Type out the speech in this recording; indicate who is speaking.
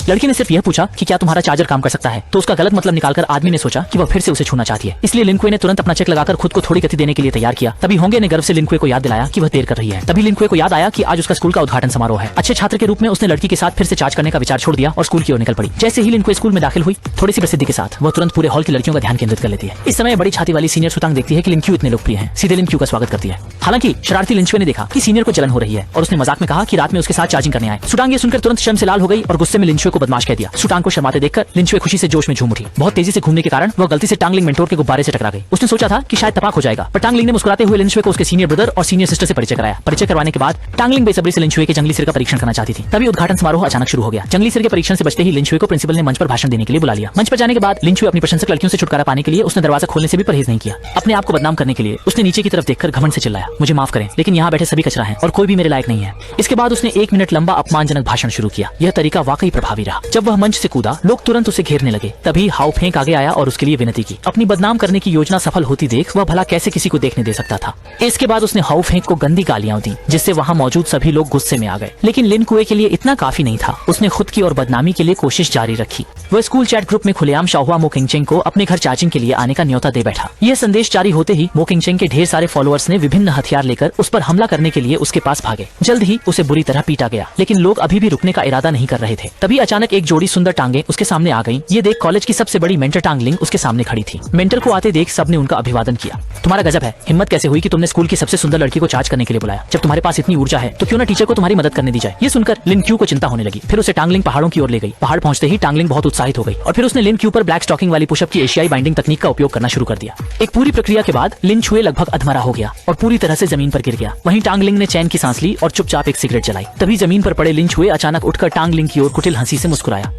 Speaker 1: लड़की ने सिर्फ यह पूछा कि क्या तुम्हारा चार्जर काम कर सकता है, तो उसका गलत मतलब निकालकर आदमी ने सोचा कि वह फिर से उसे छूना चाहती है। इसलिए लिन कुए ने तुरंत अपना चेक लगाकर खुद को थोड़ी गति देने के लिए तैयार किया। तभी होंगे ने गर्व से लिन कुए को याद दिलाया कि वह देर कर रही है। तभी लिन कुए को याद आया कि आज उसका स्कूल का उद्घाटन समारोह है। अच्छे छात्र के रूप में उसने लड़की के साथ फिर से चार्ज करने का विचार छोड़ दिया और स्कूल की ओर निकल पड़ी। जैसे ही लिन कुए स्कूल में दाखिल हुई, थोड़ी सी प्रसिद्धि के साथ वह तुरंत पूरे हॉल की लड़कियों का ध्यान केंद्रित कर लेती है। इस समय बड़ी छाती वाली सीनियर सुतांग देखती है कि लिन क्यू इतने लोकप्रिय हैं, सीधे लिन क्यू का स्वागत करती है। हालांकि शरारती लिन कुए ने देखा कि सीनियर को जलन हो रही है और उसने मजाक में कहा कि रात में उसके साथ चार्जिंग करने आए। सुटांग ये सुनकर तुरंत शर्म से लाल हो गई और गुस्से में लिन कुए को बदमाश कह दिया। सुटांग को शर्माते देखकर लिन कुए खुशी से जोश में झूम उठी। बहुत तेजी से घूमने के कारण वह गलती से टांगलिंग मेंटोर के गुब्बारे से टकरा गई। उसने सोचा था कि शायद तपाक हो जाएगा, पर टांगलिंग ने मुस्कुराते हुए लिन कुए को उसके सीनियर ब्रदर और सीनियर सिस्टर से परिचय कराया। परिचय करवाने के बाद टांगलिंग बेसब्री से लिन कुए के जंगली सिर का परीक्षण करना चाहती थी। तभी उद्घाटन समारोह अचानक शुरू हो गया। जंगली सिर के परीक्षण से बचते ही लिन कुए को प्रिंसिपल ने मंच पर भाषण देने के लिए बुला लिया। मंच पर जाने के बाद लिन कुए अपनी प्रशंसक लड़कियों से छुटकारा पाने के लिए उसने दरवाजा खोलने से भी परहेज नहीं किया। अपने आप को बदनाम करने के लिए उसने नीचे की तरफ देखकर घमंड से चिल्लाया, मुझे माफ करें, लेकिन यहाँ बैठे सभी कचरा हैं और कोई भी मेरे लायक नहीं है। इसके बाद उसने 1 मिनट लंबा अपमानजनक भाषण शुरू किया। यह तरीका वाकई प्रभावी रहा। जब वह मंच से कूदा, लोग तुरंत उसे घेरने लगे। तभी हाउ फेंक आगे आया और उसके लिए विनती की। अपनी बदनाम करने की योजना सफल होती देख वह भला कैसे किसी को देखने दे सकता था। इसके बाद उसने हाउ फेंक को गंदी गालियां दी, जिससे वहाँ मौजूद सभी लोग गुस्से में आ गए। लेकिन लिन कुए के लिए इतना काफी नहीं था। उसने खुद की और बदनामी के लिए कोशिश जारी रखी। वह स्कूल चैट ग्रुप में खुलेआम शाहुआ मो किंगचेंग को अपने घर चार्जिंग के लिए आने का न्योता दे बैठा। यह संदेश जारी होते ही मो किंगचेंग के ढेर सारे फॉलोअर्स ने विभिन्न हथियार लेकर उस पर हमला करने के लिए उसके पास भागे। जल्द ही उसे बुरी तरह पीटा गया, लेकिन लोग अभी भी रुकने का इरादा नहीं कर रहे थे। तभी अचानक एक जोड़ी सुंदर टांगे उसके सामने आ गईं। ये देख कॉलेज की सबसे बड़ी मेंटर टांगलिंग उसके सामने खड़ी थी। मेंटर को आते देख सबने उनका अभिवादन किया। तुम्हारा गजब है, हिम्मत कैसे हुई कि तुमने स्कूल की सबसे सुंदर लड़की को चार्ज करने के लिए बुलाया। जब तुम्हारे पास इतनी ऊर्जा है तो क्यों ना टीचर को तुम्हारी मदद करने दी जाए। ये सुनकर लिन क्यू को चिंता होने लगी। फिर उसे टांगलिंग पहाड़ों की ओर ले गई। पहाड़ पहुंचते ही टांगलिंग बहुत उत्साहित हो गई और फिर उसने लिन क्यू पर ब्लैक स्टॉकिंग वाली पुशअप की एशियाई बाइंडिंग तकनीक का उपयोग करना शुरू कर दिया। एक पूरी प्रक्रिया के बाद लिन कुए लगभग अधमरा हो गया और पूरी तरह से जमीन पर गिर गया। वहीं टांगलिंग ने चैन की सांस ली और चुपचाप एक सिगरेट जलाई। तभी जमीन पर पड़े लिन कुए अचानक उठकर टांगलिंग की ओर कुटिल हंसी से मुस्कुराया।